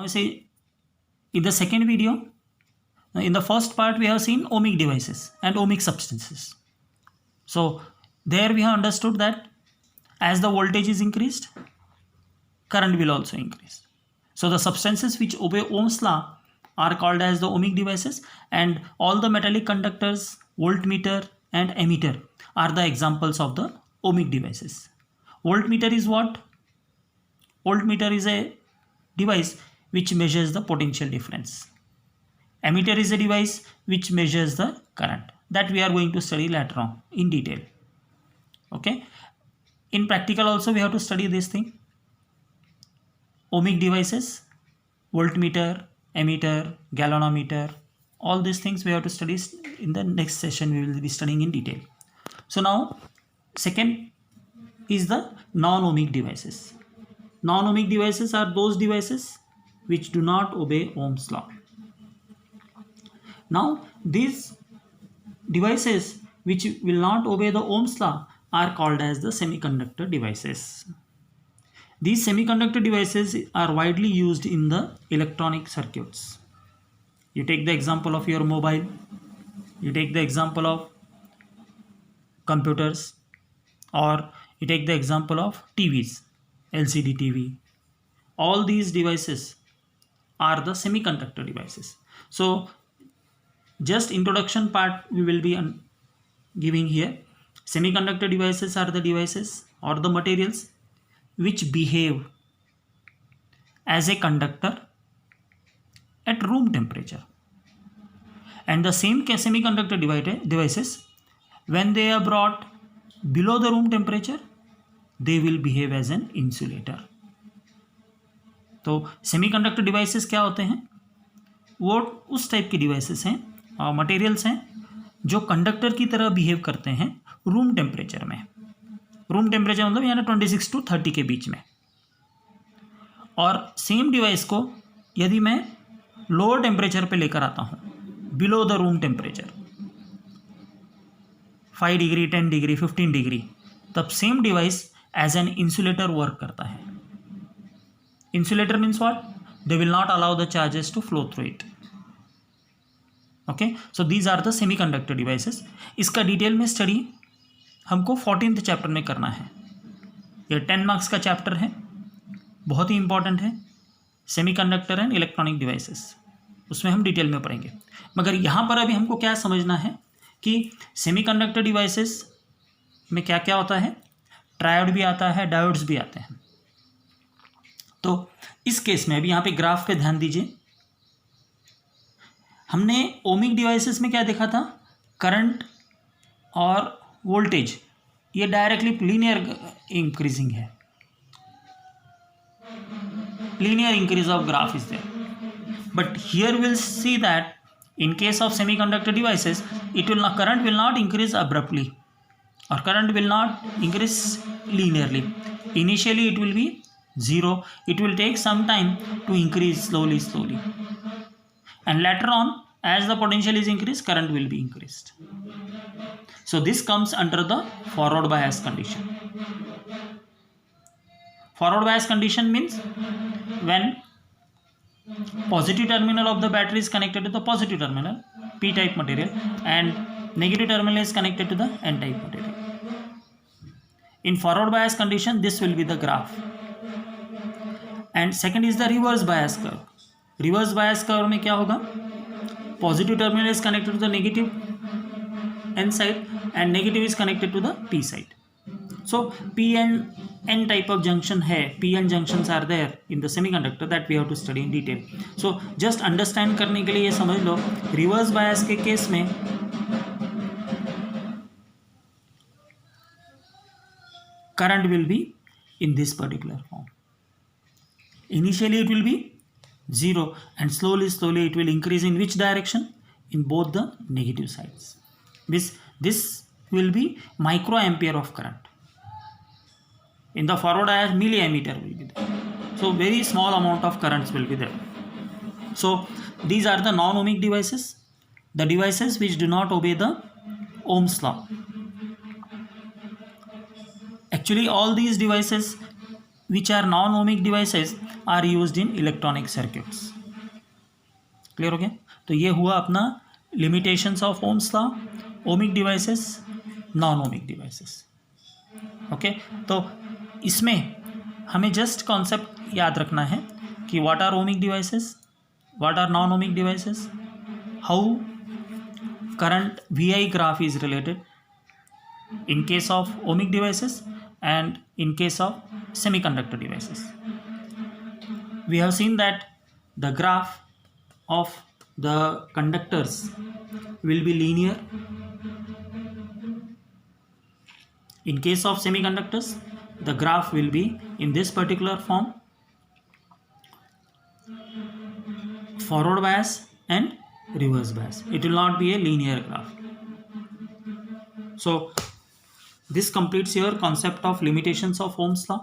Now see, in the second video, in the first part we have seen ohmic devices and ohmic substances. So there we have understood that as the voltage is increased, current will also increase. So the substances which obey Ohm's law are called as the ohmic devices, and all the metallic conductors, voltmeter and ammeter are the examples of the ohmic devices. Voltmeter is what? Voltmeter is a device which measures the potential difference. Ammeter is a device which measures the current. That we are going to study later on in detail. Okay. In practical also we have to study this thing. Ohmic devices, voltmeter, ammeter, galvanometer, all these things we have to study in the next session. We will be studying in detail. So now second is the non-ohmic devices. Non-ohmic devices are those devices which do not obey Ohm's law. Now these devices which will not obey the Ohm's law are called as the semiconductor devices. These semiconductor devices are widely used in the electronic circuits. You take the example of your mobile, you take the example of computers, or you take the example of TVs, LCD TV. All these devices are the semiconductor devices. So just introduction part we will be giving here. Semiconductor devices are the devices or the materials which behave as a conductor at room temperature, and the same semiconductor devices, when they are brought below the room temperature, they will behave as an insulator. तो semiconductor devices क्या होते हैं? वो उस type के devices हैं, materials हैं जो कंडक्टर की तरह बिहेव करते हैं रूम टेम्परेचर में. रूम टेम्परेचर मतलब यानी 26 to 30 के बीच में. और सेम डिवाइस को यदि मैं लोअर टेम्परेचर पे लेकर आता हूँ, below the room temperature 5 degree, 10 degree, 15 degree, तब same device as an insulator work करता है. Insulator means what? They will not allow the charges to flow through it. Okay, so these are the semiconductor devices. इसका detail में study हमको 14th chapter में करना है. ये 10 मार्क्स का चैप्टर है, बहुत ही इंपॉर्टेंट है. सेमीकंडक्टर एंड इलेक्ट्रॉनिक डिवाइसेस, उसमें हम डिटेल में पढ़ेंगे. मगर यहाँ पर अभी हमको क्या समझना है कि सेमीकंडक्टर डिवाइसेस में क्या क्या होता है. ट्रायोड भी आता है, डायोड्स भी आते हैं. तो इस केस में अभी यहाँ पे ग्राफ पे ध्यान दीजिए. हमने ओमिक डिवाइसेस में क्या देखा था? करंट और वोल्टेज ये डायरेक्टली लीनियर इंक्रीजिंग है. Linear increase of graph is there. But here will see that in case of semiconductor devices, current will not increase abruptly, or current will not increase linearly. Initially it will be zero. It will take some time to increase slowly, and later on, as the potential is increased, current will be increased. So this comes under the forward bias condition. Forward bias condition means when positive terminal of the battery is connected to the positive terminal, p type material, and negative terminal is connected to the n type material. In forward bias condition, this will be the graph. And second is the reverse bias curve. Reverse bias curve में क्या होगा? Positive terminal is connected to the negative n side and negative is connected to the p side. So p and n type of junction है, p-n junctions are there in the semiconductor that we have to study in detail. So just understand करने के लिए ये समझ लो, reverse bias के case में current will be in this particular form. Initially it will be zero, and slowly it will increase in which direction? In both the negative sides. This will be microampere of current. In the forward bias, milliammeter will be there. So very small amount of currents will be there. So these are the non-ohmic devices, the devices which do not obey the Ohm's law. Actually all these devices which are non-ohmic devices, are used in electronic circuits. Clear हो गया? तो ये हुआ अपना limitations of Ohm's law, ohmic devices, non ohmic devices. Okay, तो इसमें हमें just concept याद रखना है कि what are ohmic devices, what are non ohmic devices, how current VI graph is related in case of ohmic devices and in case of semiconductor devices. We have seen that the graph of the conductors will be linear. In case of semiconductors, the graph will be in this particular form, forward bias and reverse bias. It will not be a linear graph. So this completes your concept of limitations of Ohm's law.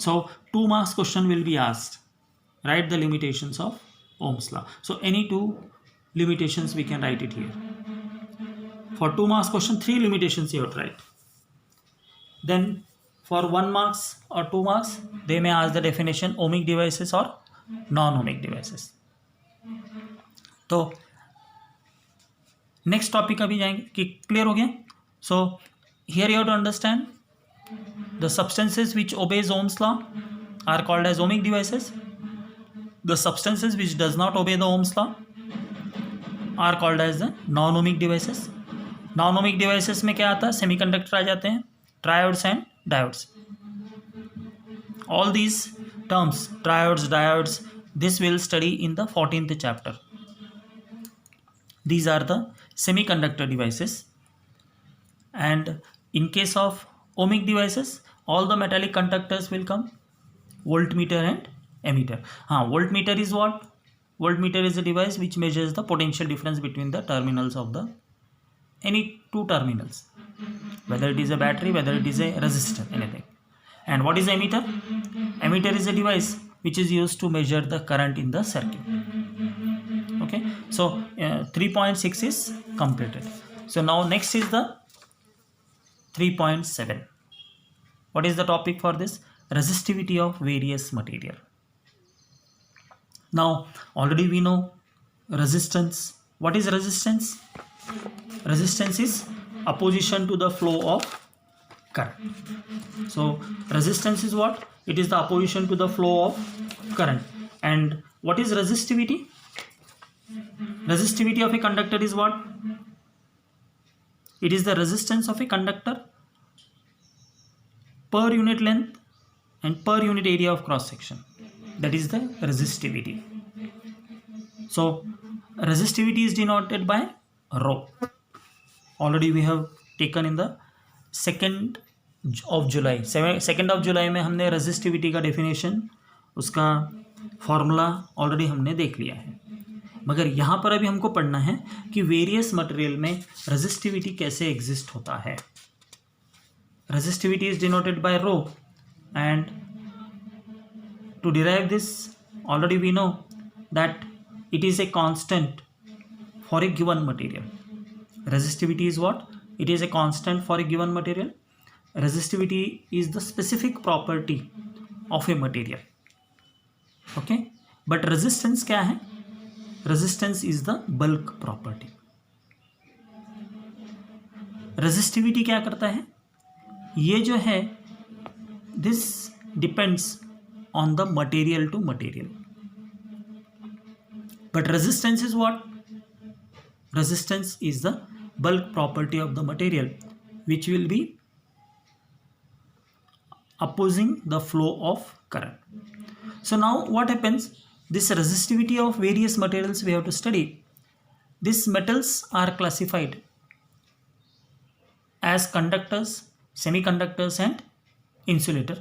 So 2 marks question will be asked. Write the limitations of Ohm's law. So any 2 limitations we can write it here. For 2 marks question, 3 limitations you have to write. Then for 1 marks or 2 marks, they may ask the definition ohmic devices or non-ohmic devices. तो next topic अभी जाएंगे कि clear हो गया. So here you have to understand the substances which obey Ohm's law are called as ohmic devices. The substances which does not obey the Ohm's law are called as the non ohmic devices. Non ohmic devices में क्या आता है? Semiconductor आ जाते हैं, triodes and diodes. All these terms, triodes, diodes, this we'll study in the 14th chapter. These are the semiconductor devices, and in case of ohmic devices, all the metallic conductors will come, voltmeter and ammeter. Voltmeter is what? Voltmeter is a device which measures the potential difference between the terminals of the any 2 terminals, whether it is a battery, whether it is a resistor, anything. And what is ammeter? Ammeter is a device which is used to measure the current in the circuit. Okay, so 3.6 is completed. So now next is the 3.7. What is the topic for this? Resistivity of various material. Now already we know resistance. What is resistance? Resistance is opposition to the flow of current. So resistance is what? It is the opposition to the flow of current. And what is resistivity? Resistivity of a conductor is what? It is the resistance of a conductor per unit length and per unit area of cross section. That is the resistivity. So resistivity is denoted by rho. Already we have taken in the 2nd of July. 2nd of July में हमने resistivity का definition, उसका formula already हमने देख लिया है. मगर यहाँ पर अभी हमको पढ़ना है कि वेरियस मटेरियल में रेजिस्टिविटी कैसे एग्जिस्ट होता है. Resistivity is denoted by rho, and to derive this already we know that it is a constant for a given material. Resistivity is what? It is a constant for a given material. Resistivity is the specific property of a material. Okay, but resistance क्या है? Resistance is the bulk property. Resistivity क्या करता है? ये जो है, this depends on the material to material. But resistance is what? Resistance is the bulk property of the material which will be opposing the flow of current. So now what happens? This resistivity of various materials we have to study. These metals are classified as conductors, semiconductors and insulator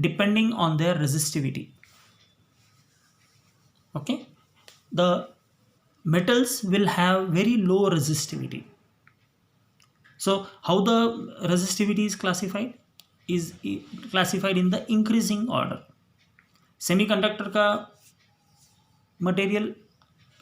depending on their resistivity. Okay, the metals will have very low resistivity. So how the resistivity is classified? Is classified in the increasing order. Semiconductor का material,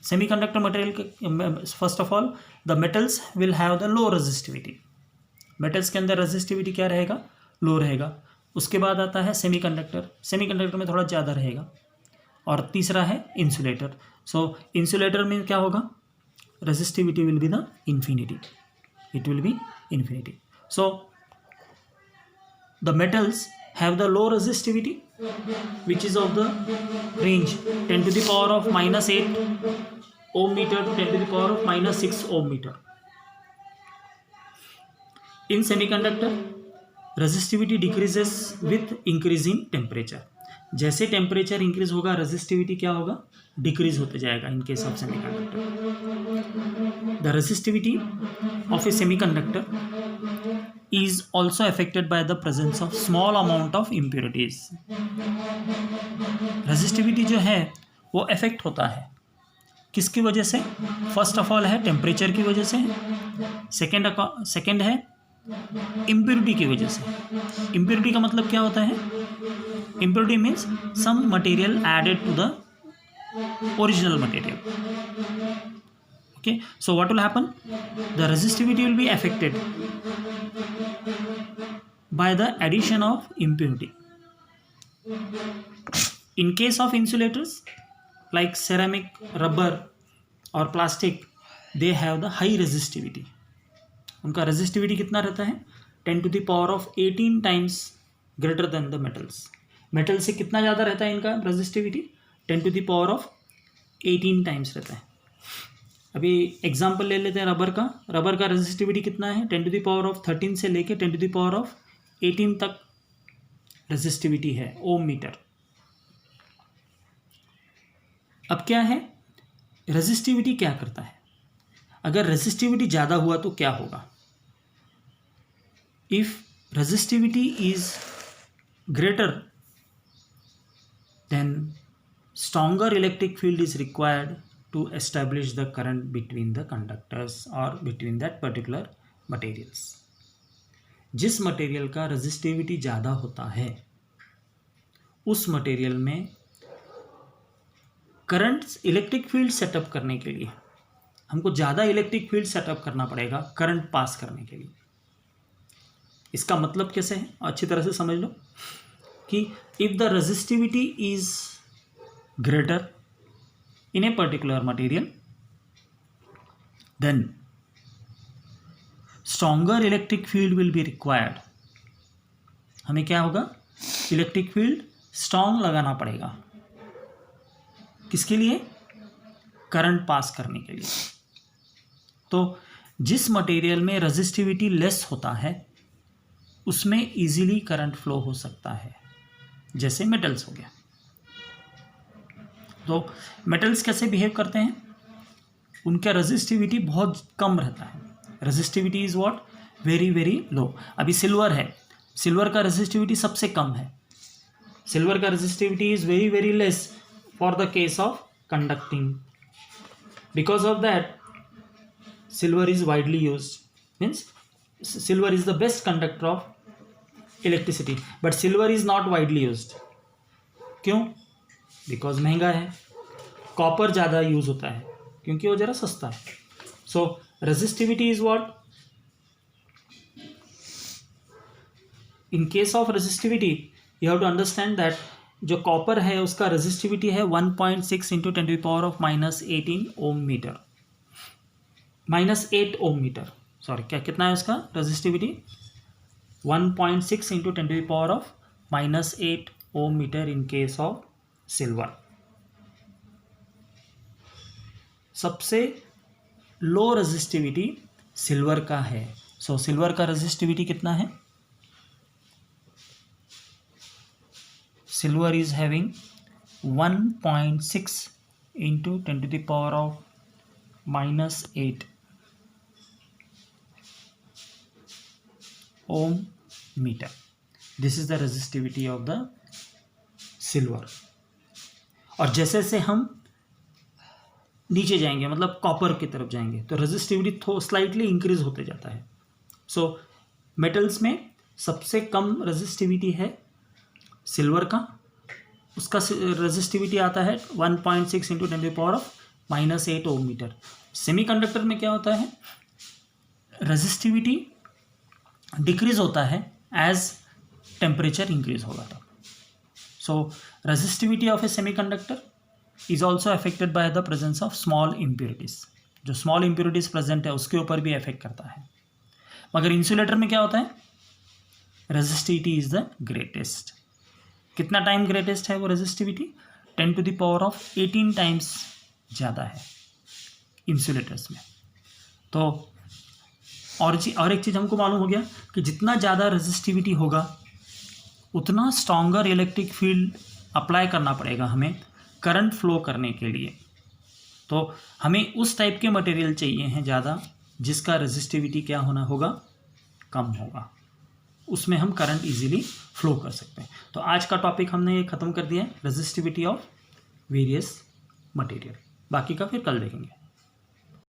semiconductor material, first of all the metals will have the low resistivity. metals के अंदर resistivity क्या रहेगा? low रहेगा. उसके बाद आता है सेमीकंडक्टर, सेमीकंडक्टर में थोड़ा ज़्यादा रहेगा, और तीसरा है इंसुलेटर। सो इंसुलेटर में क्या होगा, resistivity will be the infinity, it will be infinity. So the metals have the low resistivity which is of the range 10 to the power of -8 ohm meter to 10 to the power of -6 ohm meter. In semiconductor resistivity decreases with increasing temperature. जैसे temperature increase होगा resistivity क्या होगा, decrease होते जाएगा इन case of semiconductor. The resistivity of a semiconductor is also affected by the presence of small amount of impurities. Resistivity जो है वो affect होता है किसकी वजह से, फर्स्ट ऑफ ऑल है टेम्परेचर की वजह से, सेकेंड है इम्प्योरिटी की वजह से। इम्प्योरिटी का मतलब क्या होता है, impurity means some material added to the original material. Okay, so what will happen, the resistivity will be affected by the addition of impurity. In case of insulators like ceramic, rubber or plastic, they have the high resistivity. उनका resistivity कितना रहता है, 10 to the power of 18 times greater than the metals. Metal से कितना ज़्यादा रहता है इनका resistivity, 10 to the power of 18 times रहता है। अभी एग्जाम्पल ले लेते हैं रबर का रेजिस्टिविटी कितना है, 10 टू द पावर ऑफ 13 से लेके 10 टू द पावर ऑफ 18 तक रेजिस्टिविटी है ओम मीटर। अब क्या है, रेजिस्टिविटी क्या करता है, अगर रेजिस्टिविटी ज़्यादा हुआ तो क्या होगा, if resistivity is greater than stronger electric field is required to establish the current between the conductors or between that particular materials. जिस मटेरियल का रेजिस्टिविटी ज़्यादा होता है उस मटेरियल में करंट इलेक्ट्रिक फील्ड सेटअप करने के लिए हमको ज़्यादा इलेक्ट्रिक फील्ड सेटअप करना पड़ेगा करंट पास करने के लिए। इसका मतलब कैसे है, अच्छी तरह से समझ लो कि if the resistivity is greater in a particular material, then stronger electric field will be required. हमें क्या होगा, इलेक्ट्रिक फील्ड स्ट्रॉन्ग लगाना पड़ेगा, किसके लिए, करंट पास करने के लिए। तो जिस मटेरियल में रेजिस्टिविटी लेस होता है उसमें इजीली करंट फ्लो हो सकता है, जैसे मेटल्स हो गया। तो मेटल्स कैसे बिहेव करते हैं, उनका रेजिस्टिविटी बहुत कम रहता है, resistivity is what, very very low. अभी सिल्वर है, सिल्वर का रेजिस्टिविटी सबसे कम है, सिल्वर का resistivity is very very less for the case of conducting, because of that silver is widely used, means silver is the best conductor of electricity, but silver is not widely used. क्यों, because महंगा है। Copper ज़्यादा use होता है क्योंकि वो ज़रा सस्ता है। So resistivity is what, in case of resistivity you have to understand that जो कॉपर है उसका रेजिस्टिविटी है 1.6 into 10 to the power of -18 ohm metre, -8 ohm metre, sorry क्या कितना है उसका resistivity, 1.6 into 10 to the power of -8 ohm metre in case of silver. सबसे low resistivity silver का है। सो सिल्वर का रेजिस्टिविटी कितना है, silver is having 1.6 into 10 to the power of -8 ohm metre. This is the resistivity of the silver. और जैसे जैसे हम नीचे जाएंगे, मतलब कॉपर की तरफ जाएंगे, तो रेजिस्टिविटी स्लाइटली इंक्रीज होते जाता है। सो मेटल्स में सबसे कम रेजिस्टिविटी है सिल्वर का, उसका रेजिस्टिविटी आता है 1.6 into 10 to the power of -8 ohm metre. Semiconductor में क्या होता है, रेजिस्टिविटी डिक्रीज होता है एज टेम्परेचर इंक्रीज होगा तब। So resistivity of a semiconductor is also affected by the presence of small impurities. जो स्मॉल इम्प्योरिटीज़ प्रेजेंट है उसके ऊपर भी इफेक्ट करता है। मगर इंसुलेटर में क्या होता है, रेजिस्टिविटी इज द ग्रेटेस्ट। कितना टाइम ग्रेटेस्ट है वो रेजिस्टिविटी, 10⁻18 टाइम्स ज़्यादा है इंसुलेटर्स में। तो और एक चीज़ हमको मालूम हो गया कि जितना ज़्यादा रेजिस्टिविटी होगा उतना स्ट्रॉन्गर इलेक्ट्रिक फील्ड अप्लाई करना पड़ेगा हमें करंट फ्लो करने के लिए। तो हमें उस टाइप के मटेरियल चाहिए हैं ज़्यादा जिसका रेजिस्टिविटी क्या होना होगा, कम होगा, उसमें हम करंट इजीली फ्लो कर सकते हैं। तो आज का टॉपिक हमने ये ख़त्म कर दिया है, रेजिस्टिविटी ऑफ वेरियस मटेरियल। बाकी का फिर कल देखेंगे।